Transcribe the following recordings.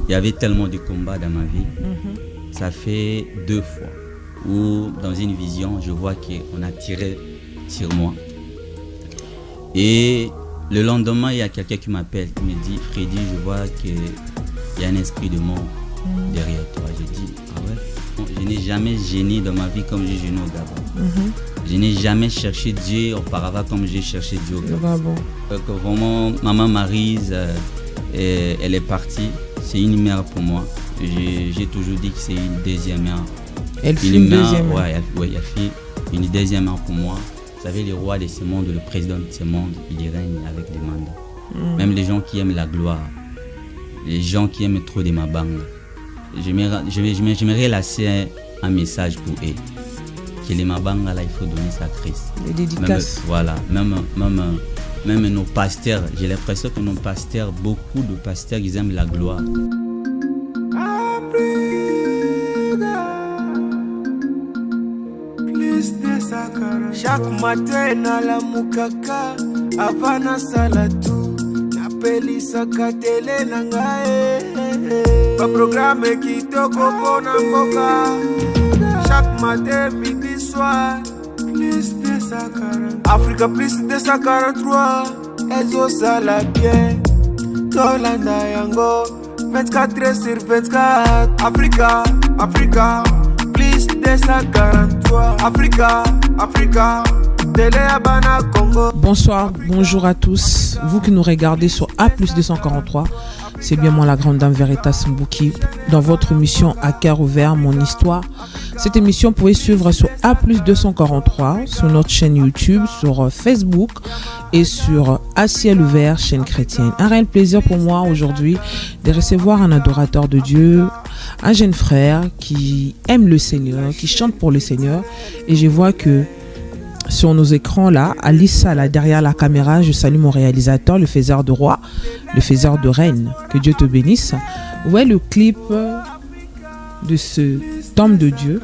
il y avait tellement de combats dans ma vie. Ça fait 2 fois où, dans une vision, je vois qu'on a tiré sur moi. Et le lendemain, il y a quelqu'un qui m'appelle, qui me dit, Freddy, je vois qu'il y a un esprit de mort derrière toi. Je dis, ah ouais? Je n'ai jamais gêné dans ma vie comme j'ai gêné au Gabon. Je n'ai jamais cherché Dieu auparavant comme j'ai cherché Dieu au Gabon. Donc vraiment, maman Maryse, elle est partie. C'est une mère pour moi. J'ai toujours dit que c'est une deuxième mère. Elle fait une deuxième mère. Elle fait une deuxième mère pour moi. Vous savez, le roi de ce monde, le président de ce monde, il règne avec des mandats. Même les gens qui aiment la gloire, les gens qui aiment trop de ma bande. J'aimerais laisser un message pour eux. Que les Mabanga, là, il faut donner sa Christ. Les dédicaces. Même nos pasteurs, j'ai l'impression que nos pasteurs, beaucoup de pasteurs, ils aiment la gloire. Chaque matin nalamukaka avana salatu napelisaka tele nangae ba programme kitoko pona mboka chaque matin midi soir plus de 140 Africa plus de 143 ezo sala bien tolanda yango 24/24 Africa plus de 143 Africa télé Abana Congo. Bonsoir, bonjour à tous. Vous qui nous regardez sur A+243, c'est bien moi la grande dame Veritas Mbouki dans votre émission À cœur ouvert, mon histoire. Cette émission vous pouvez suivre sur A+243 sur notre chaîne YouTube, sur Facebook et sur À ciel ouvert, chaîne chrétienne. Un réel plaisir pour moi aujourd'hui de recevoir un adorateur de Dieu, un jeune frère qui aime le Seigneur, qui chante pour le Seigneur. Et je vois que sur nos écrans là, Alissa là derrière la caméra, je salue mon réalisateur, le faiseur de roi, le faiseur de reine. Que Dieu te bénisse. Où est le clip de ce homme de Dieu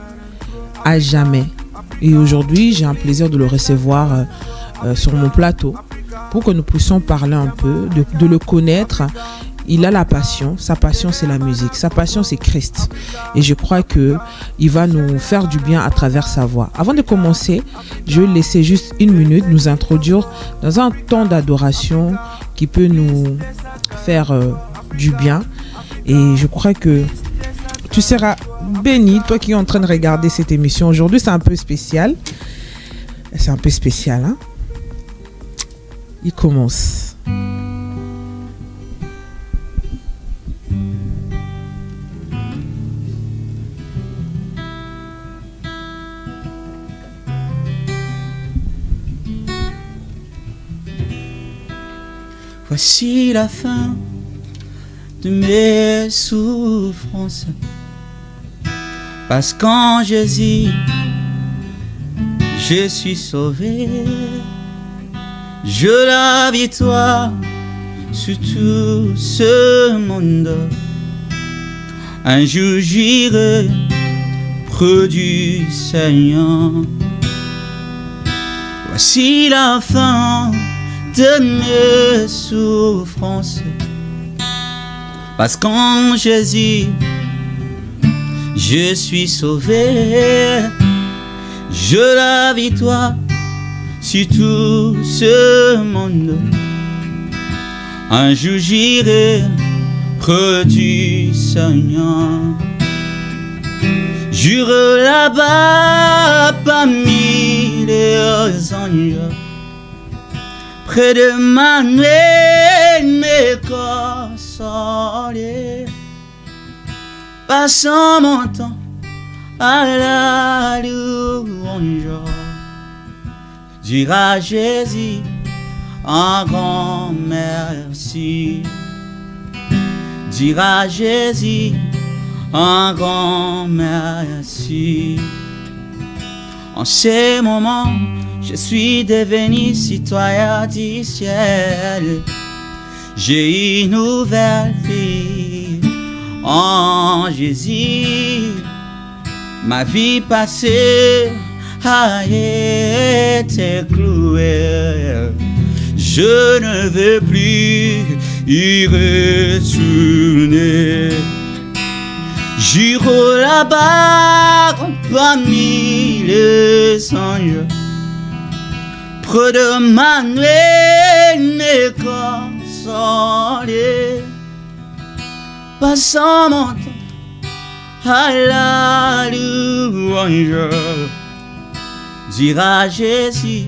à jamais? Et aujourd'hui, j'ai un plaisir de le recevoir sur mon plateau pour que nous puissions parler un peu, de le connaître. Il a la passion, sa passion c'est la musique, sa passion c'est Christ. Et je crois qu'il va nous faire du bien à travers sa voix. Avant de commencer, je vais laisser juste 1 minute nous introduire dans un temps d'adoration qui peut nous faire du bien. Et je crois que tu seras béni, toi qui es en train de regarder cette émission. Aujourd'hui c'est un peu spécial. C'est un peu spécial, hein? Il commence. Voici la fin de mes souffrances, parce qu'en Jésus, je suis sauvé. Je la victoire sur tout ce monde. Un jour j'irai près du Seigneur. Voici la fin de mes souffrances, parce qu'en Jésus, je suis sauvé. Je la victoire sur tout ce monde. Un jour j'irai près du Seigneur. Jure là-bas parmi les anges, près de Manuel, mes consoler, passant mon temps à la louange. Dire à Jésus un grand merci. Dire à Jésus un grand merci. En ces moments, je suis devenu citoyen du ciel. J'ai une nouvelle vie en Jésus. Ma vie passée a été clouée. Je ne veux plus y retourner. J'irai là-bas parmi les anges, près de Manuel, mes consolés, passant mon temps à la louange, dira Jésus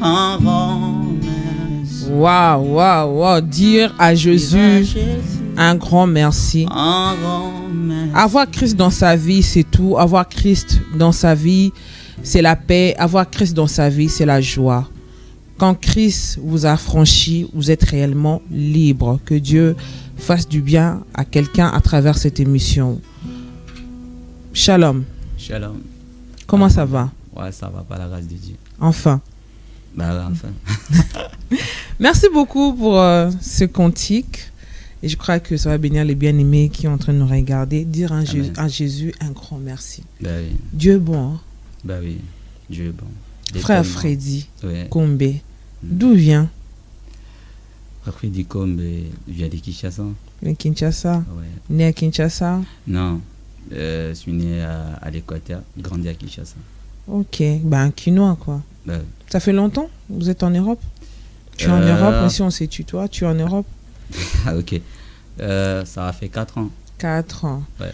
en grand merci. Waouh, dire à Jésus un grand merci. Un grand merci. Avoir Christ dans sa vie, c'est tout. Avoir Christ dans sa vie, c'est la paix. Avoir Christ dans sa vie, c'est la joie. Quand Christ vous a franchi, vous êtes réellement libre. Que Dieu fasse du bien à quelqu'un à travers cette émission. Shalom. Shalom. Comment ça va? Ouais, ça va, par la grâce de Dieu. Enfin. Bah, enfin. Merci beaucoup pour ce cantique. Et je crois que ça va bénir les bien-aimés qui sont en train de nous regarder. Dire à Jésus un grand merci. Bah oui. Dieu est bon. Hein? Bah oui, Dieu est bon. Frère Freddy ouais. Kombe, d'où vient? Frère Freddy Kombe vient de Kinshasa. De Kinshasa? Ouais. Né à Kinshasa? Non, je suis né à l'Équateur, grandi à Kinshasa. Ok, un Quinois quoi. Bah, ça fait longtemps? Vous êtes en Europe? Tu es en Europe, mais si on s'est tutoie, tu es en Europe? Ah ok, ça a fait 4 ans. 4 ans. Ouais.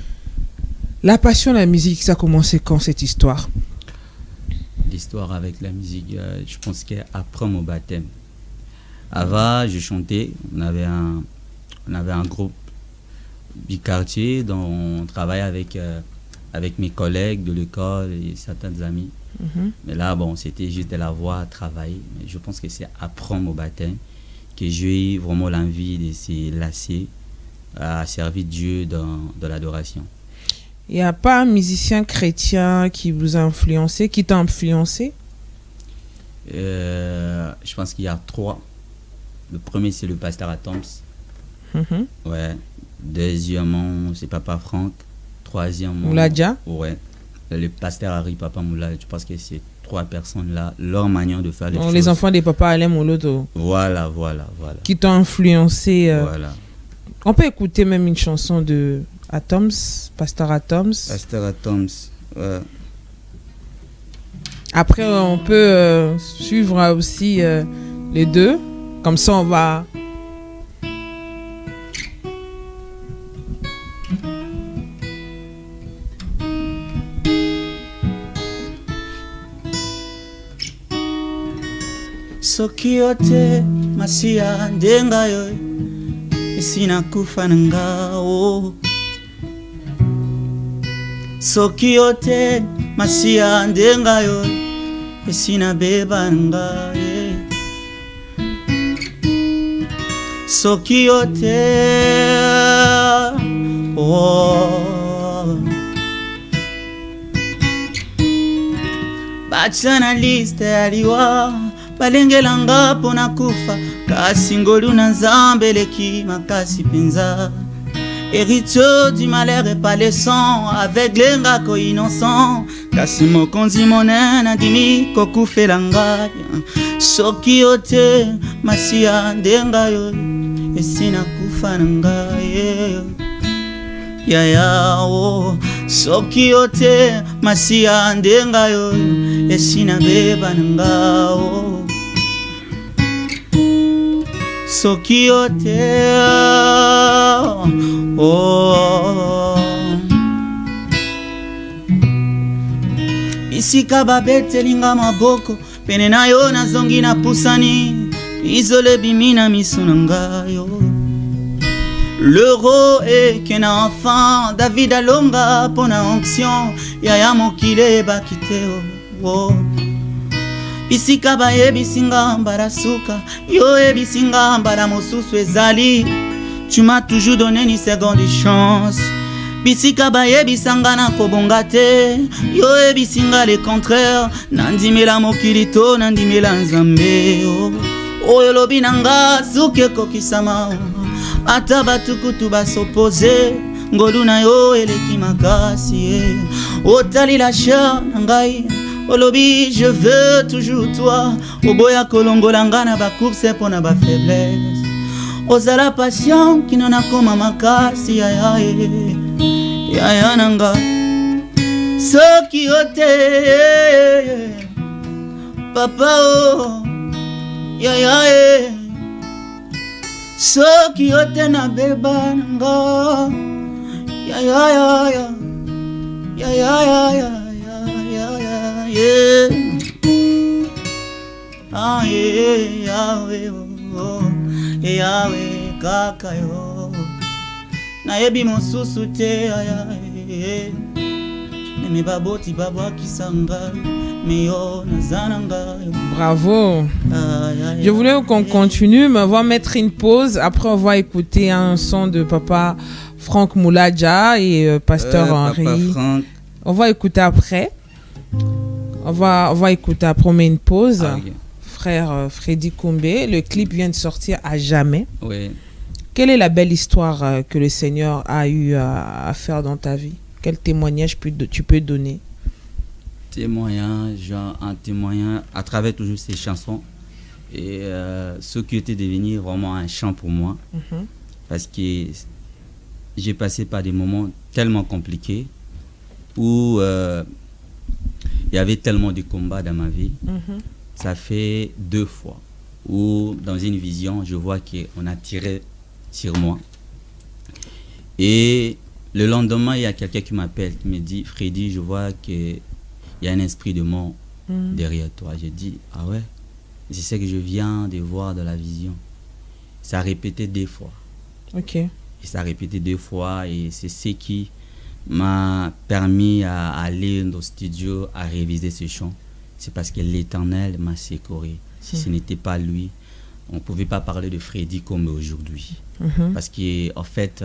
La passion de la musique, ça a commencé quand cette histoire? L'histoire avec la musique, je pense qu'après mon baptême. Avant, je chantais, on avait un groupe du quartier dont on travaillait avec mes collègues de l'école et certains amis. Mais là, bon, c'était juste de la voix à travailler. Mais je pense que c'est après mon baptême que j'ai eu vraiment l'envie de se lasser à servir Dieu dans l'adoration. Il n'y a pas un musicien chrétien qui vous a influencé, qui t'a influencé? Je pense qu'il y a 3. Le premier, c'est le pasteur Atoms. Ouais. Deuxièmement, c'est Papa Franck. Troisièmement... Mouladja? Ouais. Le pasteur Harry, Papa Moula. Je pense que ces 3 personnes-là, leur manière de faire les choses. Les enfants des papas Alain Moloto. Voilà. Qui t'ont influencé. Voilà. On peut écouter même une chanson de Atoms, Pasteur Atoms. Pasteur Atoms, ouais. Après, on peut suivre aussi les deux. Comme ça, on va... Soki ote masia ndenga yo esina kufa nanga o. Soki ote masia ndenga yo esina beba nanga e. Soki ote bachana liste aliwa balengelanga pona kufa kasi ngolu na nzambe leki makasi penza. Héritier du malheur et pas le sang, avec les ngako innocent kasi mokonzi monene andimi kokufela ngai. Soki ote masia ndenga yo esina kufa na ngai yaya o. Soki ote masia ndenga yo esina beba na ngai o. Soki ote bisika babetelinga maboko pene na yo nazongi na pusani izole bimina miso na ngai o. L'euro est qu'un enfant David alonga pona onction yaya mokile bakite o. Bisika bayebisinga mbarasuka yo ebisinga mbara mosusu ezali. Tu m'as toujours donné une seconde chance. Bisika bayebisanga na kobonga te yo ebisinga le contraire. Nandimela mokilito nandimela nzambe oyo lobi nanga suke kokisama. Ata batukutu basopose ngolu na yo eleki makasi otali la chair nangai. Olobi je veux toujours toi. Oboya kolongolanga na ba course pona ba faiblesse. Ozala passion qui n'en a comme makasi yaya nanga soki ote papa o yaya soki ote na beba nanga yaya ah Yahweh kaka yo nayebi mosusu te me baboti babwakisanga meyo nazananga. Bravo. Je voulais qu'on continue, mais on va mettre une pause. Après, on va écouter un son de papa Franck Moulaja et pasteur Henri. On va écouter après. On va écouter après, on met une pause. Okay. Frère Freddy Koumbé, le clip vient de sortir à jamais. Oui. Quelle est la belle histoire que le Seigneur a eu à faire dans ta vie? Quel témoignage tu peux donner? Un témoignage à travers toujours ces chansons. Et ce qui était devenu vraiment un chant pour moi. Parce que j'ai passé par des moments tellement compliqués où il y avait tellement de combats dans ma vie. Ça fait 2 fois où dans une vision, je vois qu'on a tiré sur moi. Et le lendemain, il y a quelqu'un qui m'appelle, qui me dit, Freddy, je vois qu'il y a un esprit de mort derrière toi. Je dis, ah ouais, c'est ce que je viens de voir dans la vision. Ça a répété 2 fois. Ok. Et ça a répété 2 fois et c'est ce qui m'a permis à aller dans le studio à réviser ce chant. C'est parce que l'Éternel m'a secouru. Si ce n'était pas lui, on ne pouvait pas parler de Freddy comme aujourd'hui. Parce qu'en fait,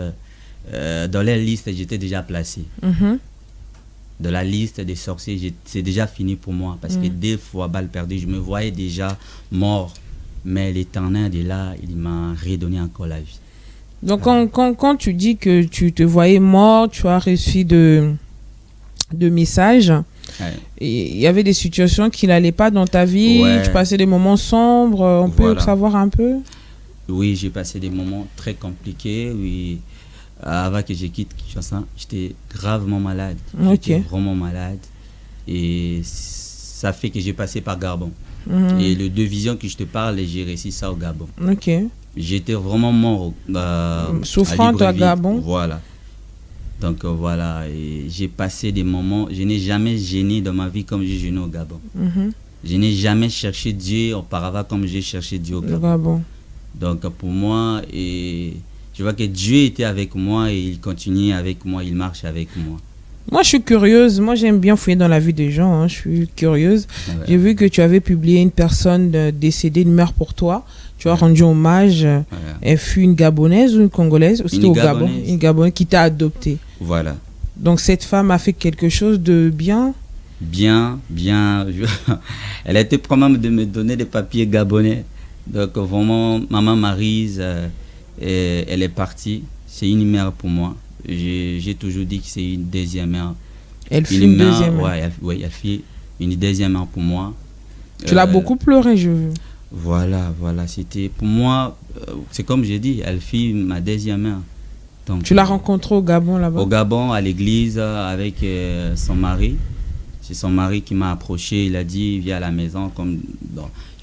dans la liste, j'étais déjà placé. Dans la liste des sorciers, c'est déjà fini pour moi. Parce que 2 fois, balle perdue, je me voyais déjà mort. Mais l'Éternel est là, il m'a redonné encore la vie. Donc, quand tu dis que tu te voyais mort, tu as reçu de messages. Ouais. Et il y avait des situations qui n'allaient pas dans ta vie. Ouais. Tu passais des moments sombres. On peut savoir un peu? Oui, j'ai passé des moments très compliqués. Oui. Avant que je quitte Kinshasa, j'étais gravement malade. J'étais vraiment malade. Et ça fait que j'ai passé par Gabon. Et le 2 visions que je te parle, j'ai réussi ça au Gabon. J'étais vraiment mort. Souffrant à Gabon. Voilà. Donc voilà, et j'ai passé des moments, je n'ai jamais gêné dans ma vie comme j'ai gêné au Gabon. Je n'ai jamais cherché Dieu auparavant comme j'ai cherché Dieu au Gabon. Donc pour moi, et je vois que Dieu était avec moi et il continue avec moi, il marche avec moi. Moi je suis curieuse, moi j'aime bien fouiller dans la vie des gens, je suis curieuse. Ouais. J'ai vu que tu avais publié une personne décédée, une mère pour toi. Tu as rendu hommage. Elle fut une Gabonaise ou une Congolaise? C'était au Gabon. Une Gabonaise qui t'a adopté. Voilà. Donc cette femme a fait quelque chose de bien? Bien. Elle a été probable de me donner des papiers gabonais. Donc vraiment, maman Maryse, elle est partie. C'est une mère pour moi. J'ai toujours dit que c'est une deuxième mère. Elle fut une deuxième mère? Oui, elle fut une deuxième mère pour moi. Tu l'as beaucoup pleuré, je veux. Voilà, c'était pour moi, c'est comme j'ai dit, elle fut ma deuxième mère. Donc, tu l'as rencontrée au Gabon là-bas? Au Gabon, à l'église, avec son mari. C'est son mari qui m'a approché, il a dit, viens à la maison.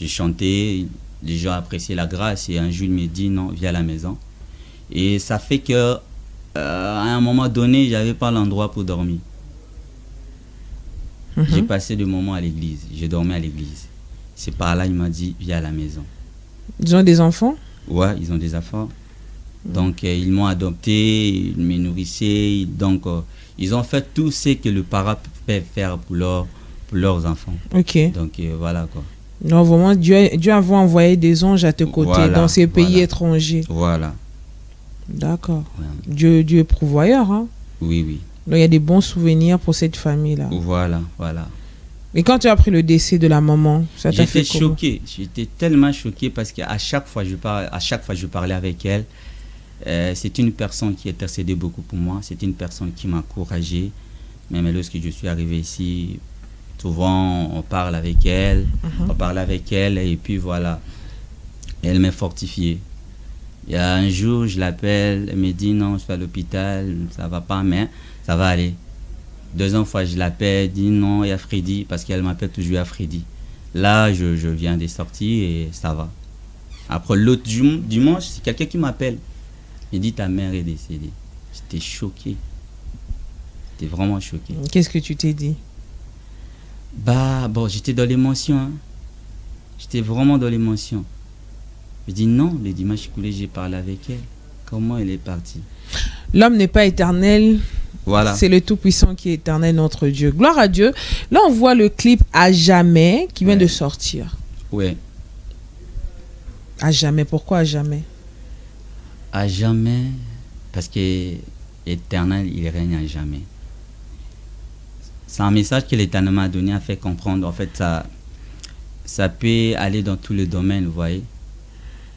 J'ai chanté, les gens appréciaient la grâce et un jour il me dit, non, viens à la maison. Et ça fait que, à un moment donné, je n'avais pas l'endroit pour dormir. J'ai passé des moments à l'église, j'ai dormi à l'église. C'est par là, il m'a dit, viens à la maison. Ils ont des enfants? Ouais, ils ont des enfants. Donc, ils m'ont adopté, ils me nourrissaient. Donc, ils ont fait tout ce que le parent peut faire pour leurs enfants. Ok. Donc, voilà quoi. Non, vraiment, Dieu a envoyé des anges à tes côtés dans ces pays étrangers. Voilà. D'accord. Ouais. Dieu est pourvoyeur, hein? Oui. Donc, il y a des bons souvenirs pour cette famille-là. Voilà. Et quand tu as appris le décès de la maman, ça t'a fait comment? J'étais choqué. J'étais tellement choqué parce qu'à chaque fois je parlais avec elle. C'est une personne qui intercédait beaucoup pour moi. C'est une personne qui m'a encouragé. Même lorsque je suis arrivé ici, souvent on parle avec elle. On parlait avec elle et puis voilà. Elle m'a fortifié. Il y a un jour, je l'appelle, elle me dit non, je suis à l'hôpital, ça va pas, mais ça va aller. Deuxième fois, je l'appelle, elle dit non, il y a Freddy, parce qu'elle m'appelle toujours à Freddy. Là, je viens de sortir et ça va. Après l'autre dimanche, c'est quelqu'un qui m'appelle. Il dit ta mère est décédée. J'étais choqué. J'étais vraiment choqué. Qu'est-ce que tu t'es dit? Bon, j'étais dans l'émotion. Hein. J'étais vraiment dans l'émotion. Je dis non, le dimanche écoulé, j'ai parlé avec elle. Comment elle est partie? L'homme n'est pas éternel. Voilà. C'est le Tout-Puissant qui est éternel, notre Dieu. Gloire à Dieu. Là, on voit le clip À jamais qui vient de sortir. Ouais. À jamais. Pourquoi à jamais? À jamais, parce que éternel, il règne à jamais. C'est un message que l'Éternel m'a donné à faire comprendre. En fait, ça peut aller dans tous les domaines, vous voyez.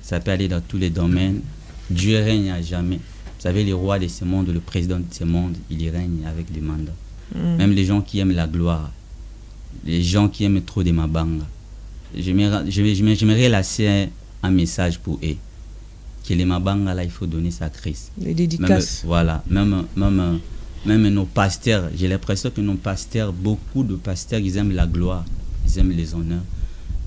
Ça peut aller dans tous les domaines. Dieu règne à jamais. Vous savez, le roi de ce monde, le président de ce monde, il y règne avec les mandats. Même les gens qui aiment la gloire, les gens qui aiment trop de mabanga. J'aimerais laisser un message pour eux. Que les mabanga, là, il faut donner sa crise. Les dédicaces. Même, voilà. Même nos pasteurs, j'ai l'impression que nos pasteurs, beaucoup de pasteurs, ils aiment la gloire. Ils aiment les honneurs.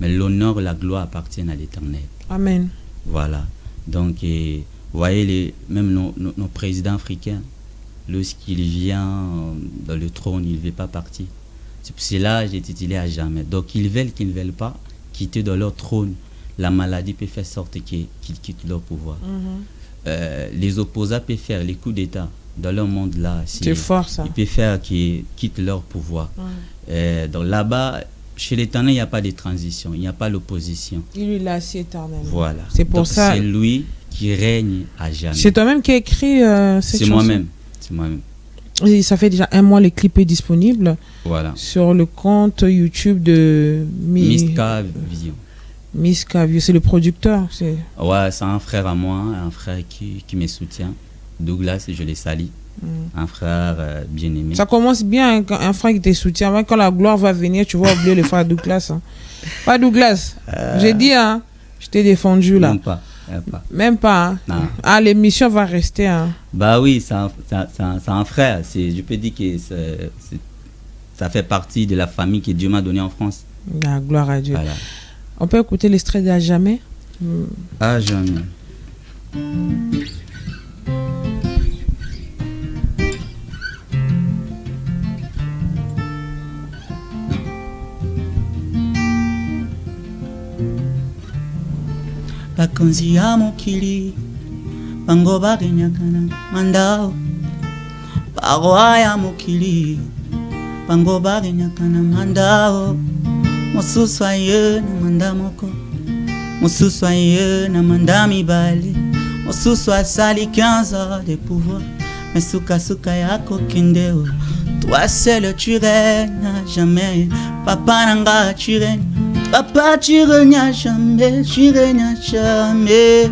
Mais l'honneur et la gloire appartiennent à l'Éternel. Amen. Voilà. Donc, vous voyez, même nos présidents africains, lorsqu'il vient dans le trône, il ne veut pas partir. C'est pour cela que j'ai titulé à jamais. Donc, ils veulent qu'ils ne veulent pas quitter dans leur trône. La maladie peut faire sorte qu'ils quittent leur pouvoir. Les opposants peuvent faire les coups d'État dans leur monde là. C'est fort ça. Ils peuvent faire qu'ils quittent leur pouvoir. Donc là-bas, chez l'Éternel, il n'y a pas de transition, il n'y a pas l'opposition. Il est là, c'est éternel. Voilà. C'est pour ça. C'est lui qui règne à jamais. C'est toi-même qui as écrit cette chanson? C'est moi-même. Et ça fait déjà un mois, le clip est disponible. Voilà. Sur le compte YouTube de Miska Vision. Miska Vision, c'est le producteur. Ouais, c'est un frère à moi, un frère qui me soutient. Douglas, je les salue. Un frère bien-aimé. Ça commence bien, un frère qui te soutient. Quand la gloire va venir, tu vas oublier le frère Douglas. Hein. Pas Douglas. J'ai dit, hein, je t'ai défendu là. Même pas. Même pas. Hein. Non. Ah, l'émission va rester. Hein. Bah oui, c'est un frère. Je peux dire que ça fait partie de la famille que Dieu m'a donnée en France. La gloire à Dieu. Voilà. On peut écouter l'extrait d'À jamais? À jamais. Bakonzi ya mokili bango bagenyakana mandao barwa ya mokili bango bagenyakana mandao mosusu aye na manda moko mosusu aye na manda mibale mosusu asali 15 ans de pouvoir mais suka yako kindeo toi seul tu règnes à jamais papa nanga tu règnes. Papa, tu règnes à jamais, tu règnes à jamais,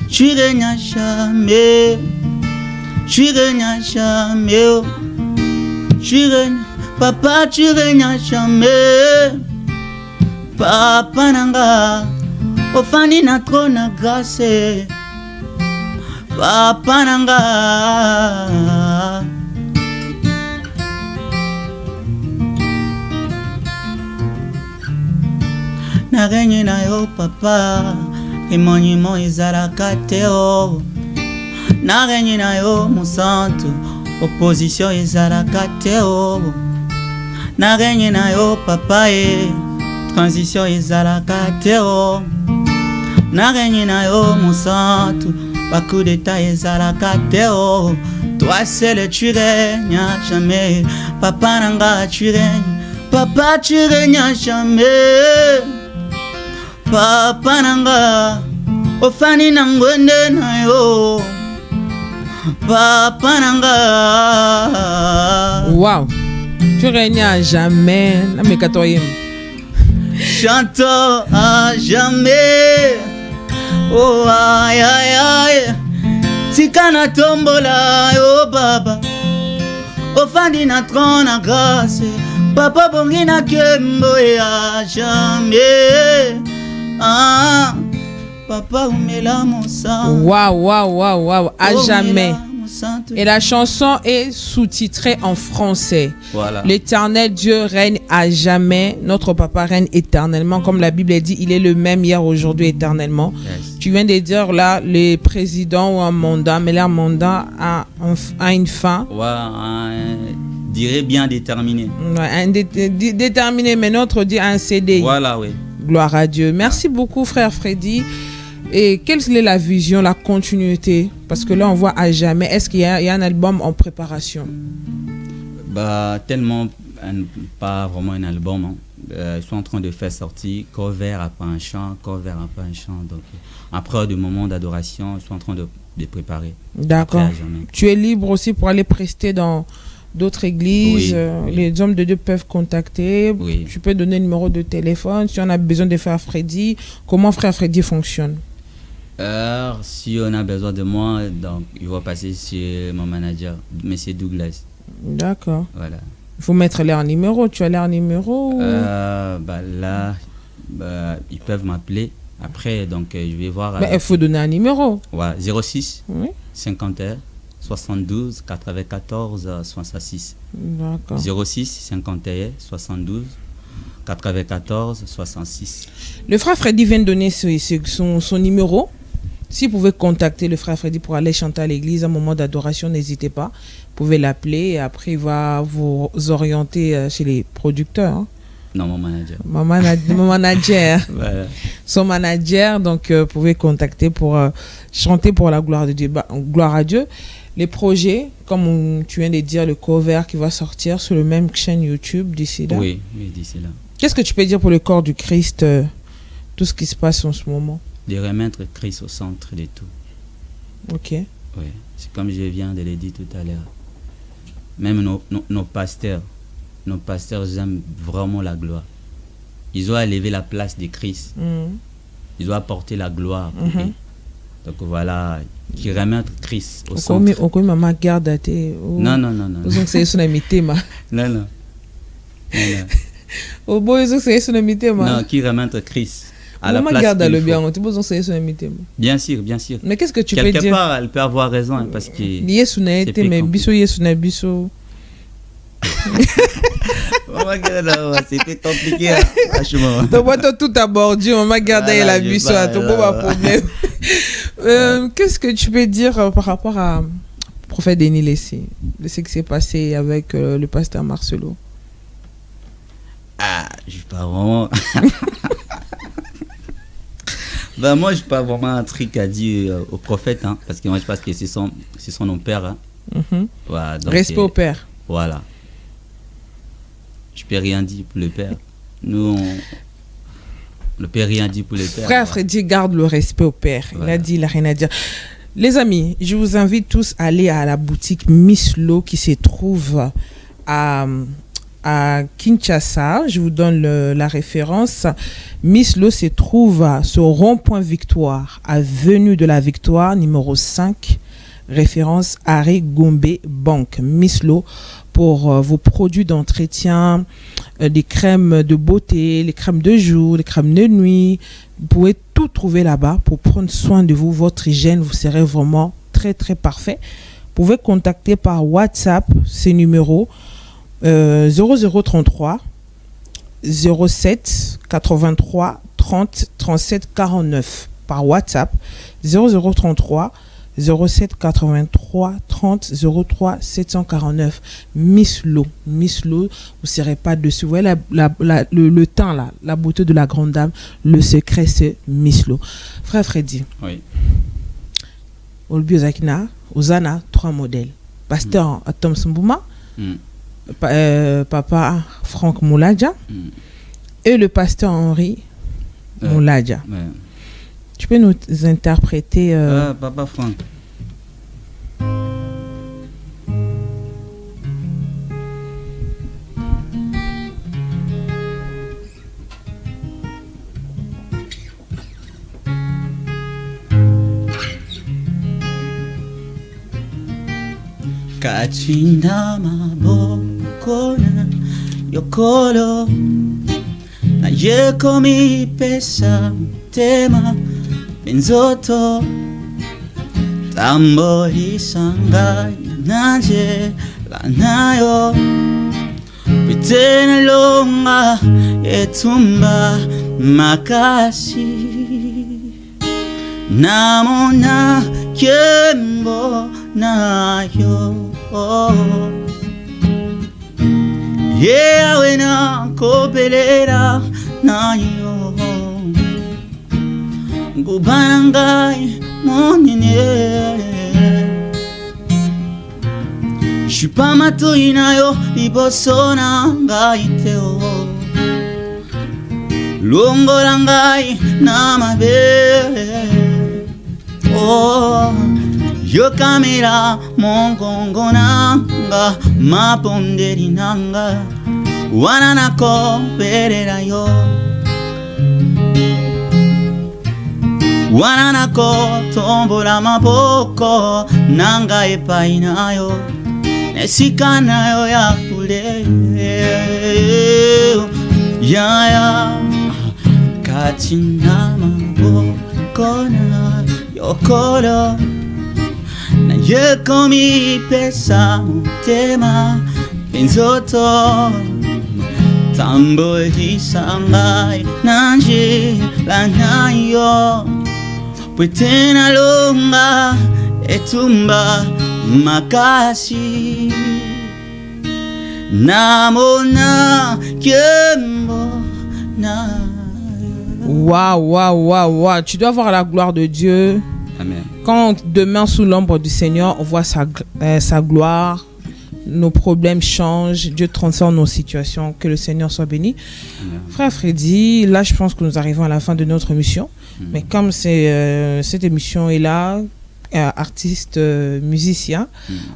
tu règnes à jamais, tu règnes à jamais, oh. Tu règnes, papa, tu règnes à jamais, papa nanga, ofani na trône grâce, papa nanga. Na règne na yo papa remaniement ezalaka te o na règne na yo mosantu opposition ezalaka te o na règne na yo papa transition ezalaka te o na règne na yo mosantu bacoup d'état ezalaka te o toi seul tu règnes à jamais papa nanga tu règnes papa tu règnes à jamais Papa nanga ofani nangwende na yo Papa nanga. Wow, tu règnes à jamais. La mécatoyem. Chantons à jamais. Oh aïe aïe aïe. Tikana tombola yo baba. Ofani na trône à grâce. Papa bongi na kembo à jamais. Ah, papa umela monsanto. Waouh, à jamais. Monsanto. Et la chanson est sous-titrée en français. Voilà. L'Éternel Dieu règne à jamais. Notre papa règne éternellement. Comme la Bible dit, il est le même hier, aujourd'hui, éternellement. Yes. Tu viens de dire là, les présidents ont un mandat, mais leur mandat a une fin. Dirait bien déterminé. Ouais, déterminé, mais notre dit un CDI. Voilà, oui. Gloire à Dieu. Merci beaucoup, frère Freddy. Et quelle est la vision, la continuité? Parce que là, on voit à jamais. Est-ce qu'il y a un album en préparation? Tellement, pas vraiment un album. Hein. Je suis en train de faire sortir cover après un chant, cover après un chant. Donc, après le moment d'adoration, je suis en train de préparer. D'accord. Tu es libre aussi pour aller prester dans d'autres églises. Oui. Les hommes de Dieu peuvent contacter. Oui. Tu peux donner le numéro de téléphone. Si on a besoin de frère Freddy, comment frère Freddy fonctionne? Si on a besoin de moi, donc il va passer chez mon manager, M. Douglas. D'accord. Voilà. Il faut mettre leur numéro. Tu as leur numéro ou... Là, ils peuvent m'appeler. Après, donc, je vais voir. Il faut donner un numéro. Ouais, 06 oui. 51 72 94 66. D'accord. 06 51 72 94 66. Le frère Freddy vient de donner son numéro. Si vous pouvez contacter le frère Freddy pour aller chanter à l'église à un moment d'adoration, n'hésitez pas. Vous pouvez l'appeler et après il va vous orienter chez les producteurs. Hein. Non, mon manager. Mon manager. Voilà. Son manager, donc vous pouvez contacter pour chanter pour la gloire de Dieu. Gloire à Dieu. Les projets, comme tu viens de dire, le cover qui va sortir sur le même chaîne YouTube d'ici là. Oui, d'ici là. Qu'est-ce que tu peux dire pour le corps du Christ, tout ce qui se passe en ce moment? De remettre Christ au centre de tout. Ok. Oui, c'est comme je viens de le dire tout à l'heure. Même nos pasteurs aiment vraiment la gloire. Ils ont élevé la place de Christ. Ils ont apporté la gloire pour lui. Donc voilà, qui remettent Christ au centre. Pourquoi maman garde à tes... Non. C'est son amitié, ma. Non. Au beau, c'est son amitié, ma. Non, qui remettent Christ à la maman place garde à le qu'il bien, faut. tu peux c'est son amitié. Bien sûr. Mais qu'est-ce que tu peux dire? Quelque part, elle peut avoir raison, hein, parce que... Yesu na été, mais biso Yesu na biso. C'était compliqué, franchement. Donc, moi, tout à bordu, maman garde à la biso, à ton beau problème. Qu'est-ce que tu peux dire par rapport à prophète Denis Lessé, de ce qui s'est passé avec le pasteur Marcelo? Je suis pas vraiment... moi, je n'ai pas vraiment un truc à dire au prophète, hein, parce que moi, je pense que c'est son père. Hein. Voilà, donc, respect au père. Voilà. Je ne peux rien dire pour le père. Nous, on ne peut rien dire pour le père. Frère Freddy garde le respect au père. Voilà. Il a dit, il n'a rien à dire. Les amis, je vous invite tous à aller à la boutique Miss Lo qui se trouve à Kinshasa. Je vous donne la référence. Miss Lo se trouve sur Rond-Point Victoire, avenue de la Victoire, numéro 5, référence Harry Gombe Banque. Miss Lo pour vos produits d'entretien, des crèmes de beauté, les crèmes de jour, les crèmes de nuit. Vous pouvez tout trouver là-bas pour prendre soin de vous. Votre hygiène, vous serez vraiment très, très parfait. Vous pouvez contacter par WhatsApp ces numéros 0033 07 83 30 37 49 par WhatsApp 0033 07 83 30 03 749. Miss Lo, vous ne serez pas dessus. Vous voyez le temps là, la beauté de la grande dame. Le secret, c'est Miss Lo. Frère Freddy. Oui. Olbiozakina, Ozana, 3 modèles. Pasteur Tom Mbouma. Papa Franck Mouladia et le pasteur Henri Mouladia. Tu peux nous interpréter Papa Franck. Kachinda maboko na yokolo na yekomi pesa tema benzoto tambolisanga nanje lanayo Pitena longa etumba makasi Namona kembo nayo Yeah, wena kopelera nayo Ngubanangai monine Shupamato inayo liboso nangai teo Longorangai namabe Oh Yo kamera mongongo nanga maponderi nanga Wananako perera yo Wananako tombola maboko nanga epaina yo Nesikana yo ya kule Ya Katina maboko na yokoro Na yekomi pesa mutema benzoto Tambo hisangai nanje lanayo Pwetena longa etumba makasi Namona kembo na Waouh. Tu dois voir la gloire de Dieu. Amen. Quand demain sous l'ombre du Seigneur, on voit sa gloire, nos problèmes changent, Dieu transforme nos situations. Que le Seigneur soit béni. Amen. Frère Freddy, là je pense que nous arrivons à la fin de notre émission. Mais comme cette émission est là, artiste, musicien,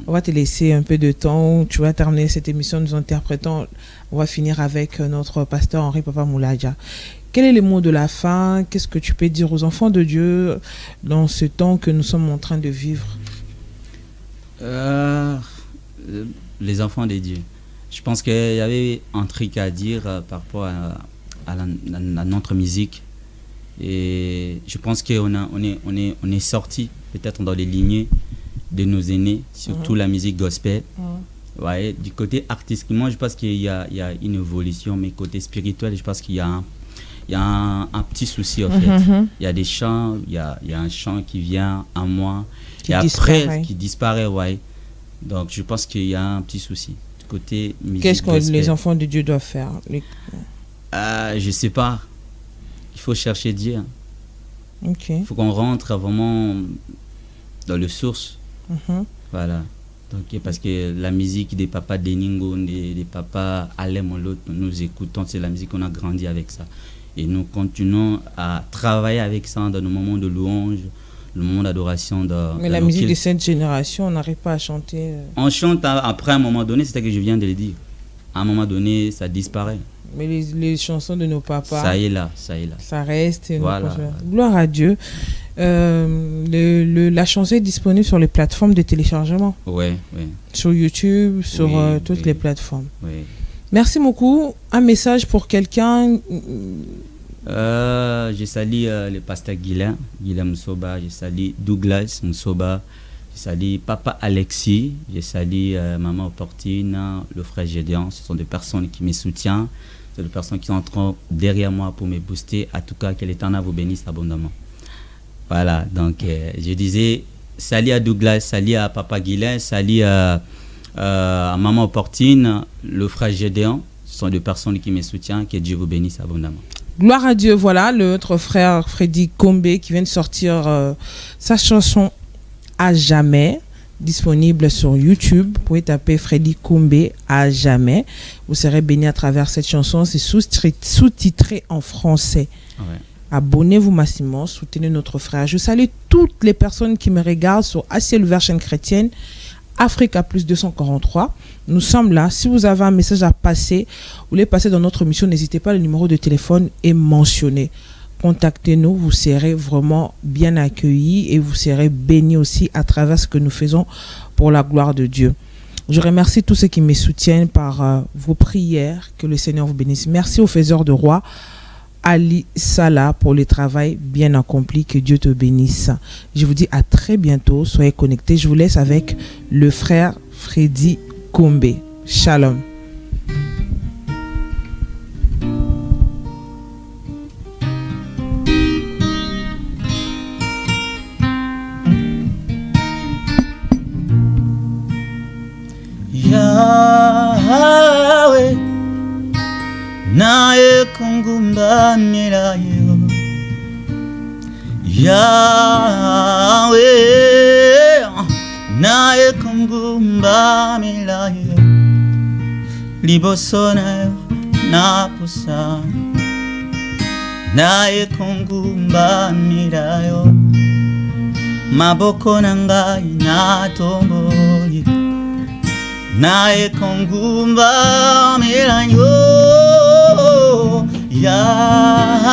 on va te laisser un peu de temps. Tu vas terminer cette émission, nous interprétons. On va finir avec notre pasteur Henri Papa Mouladia. Quel est le mot de la fin? Qu'est-ce que tu peux dire aux enfants de Dieu dans ce temps que nous sommes en train de vivre? Les enfants de Dieu. Je pense qu'il y avait un truc à dire par rapport à notre musique. Et je pense qu'on est sorti peut-être dans les lignées de nos aînés, surtout la musique gospel. Ouais, du côté artistique, moi je pense qu'il y a une évolution, mais côté spirituel, je pense qu'il y a un petit souci en fait. Il y a des chants, il y a un chant qui vient à moi et après qui disparaît, ouais. Donc je pense qu'il y a un petit souci du côté musique. Qu'est-ce que les enfants de Dieu doivent faire? Je sais pas. Il faut chercher Dieu. Il faut qu'on rentre vraiment dans le source. Voilà. Donc, parce que la musique des papas Deningo, des papas Alem Olot, nous écoutons, c'est la musique qu'on a grandi avec ça. Et nous continuons à travailler avec ça dans nos moments de louange, le moment d'adoration. Mais la musique de cette génération, on n'arrive pas à chanter. On chante après un moment donné, c'est ce que je viens de le dire. À un moment donné, ça disparaît. Mais les chansons de nos papas, ça y est là. Ça reste. Voilà. Gloire à Dieu. La chanson est disponible sur les plateformes de téléchargement. Oui. Sur YouTube, sur toutes les plateformes. Oui. Merci beaucoup. Un message pour quelqu'un? Je salue le pasteur Guilain Mousoba, je salue Douglas Mousoba, je salue Papa Alexis, je salue Maman Opportune, le frère Gédéon. Ce sont des personnes qui me soutiennent, ce sont des personnes qui sont derrière moi pour me booster. En tout cas, que l'Éternel vous bénisse abondamment. Voilà, donc je disais salut à Douglas, salut à Papa Guilain, salut à Maman Opportune, le frère Gédéon. Ce sont des personnes qui me soutiennent. Que Dieu vous bénisse abondamment. Gloire à Dieu. Voilà notre frère Freddy Combé qui vient de sortir sa chanson À Jamais, disponible sur YouTube. Vous pouvez taper Freddy Combé À Jamais. Vous serez bénis à travers cette chanson. C'est sous-titré en français. Ouais. Abonnez-vous massivement, soutenez notre frère. Je salue toutes les personnes qui me regardent sur Ciel Ouvert chaîne chrétienne, Africa Plus 243. Nous sommes là. Si vous avez un message à passer, vous voulez passer dans notre émission, n'hésitez pas, le numéro de téléphone est mentionné. Contactez-nous, vous serez vraiment bien accueillis et vous serez bénis aussi à travers ce que nous faisons pour la gloire de Dieu. Je remercie tous ceux qui me soutiennent par vos prières. Que le Seigneur vous bénisse. Merci aux faiseurs de rois. Ali Salah pour le travail bien accompli. Que Dieu te bénisse. Je vous dis à très bientôt. Soyez connectés. Je vous laisse avec le frère Freddy Kombe. Shalom. Yahweh, nae kungumba milayo. Yahweh, nae kungumba milayo. Liboso na pusa, nae kungumba milayo. Maboko nangai na tomboli. Nae kongumba milanyo. Yahweh,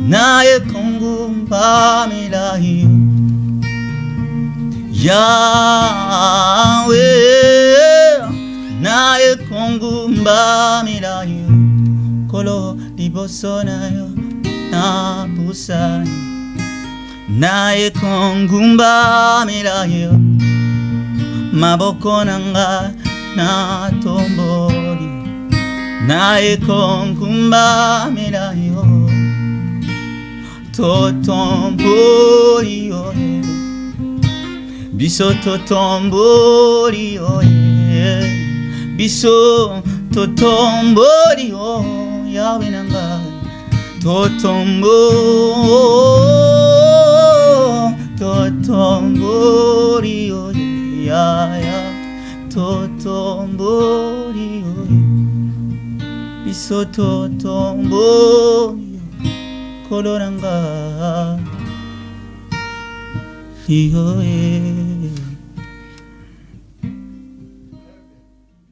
nae kongumba milanyo. Yahweh, nae kongumba milanyo. Kolo liboso nayo na busani. Nae kongumba milanyo. Maboko nanga na tomboli. Nae kongumba milayo. Totomboli oye. Biso totomboli oye. Biso totomboli oye. Yahweh nanga totomboli oye. Ya totomboli oye. Biso totomboli koloranga. Oye.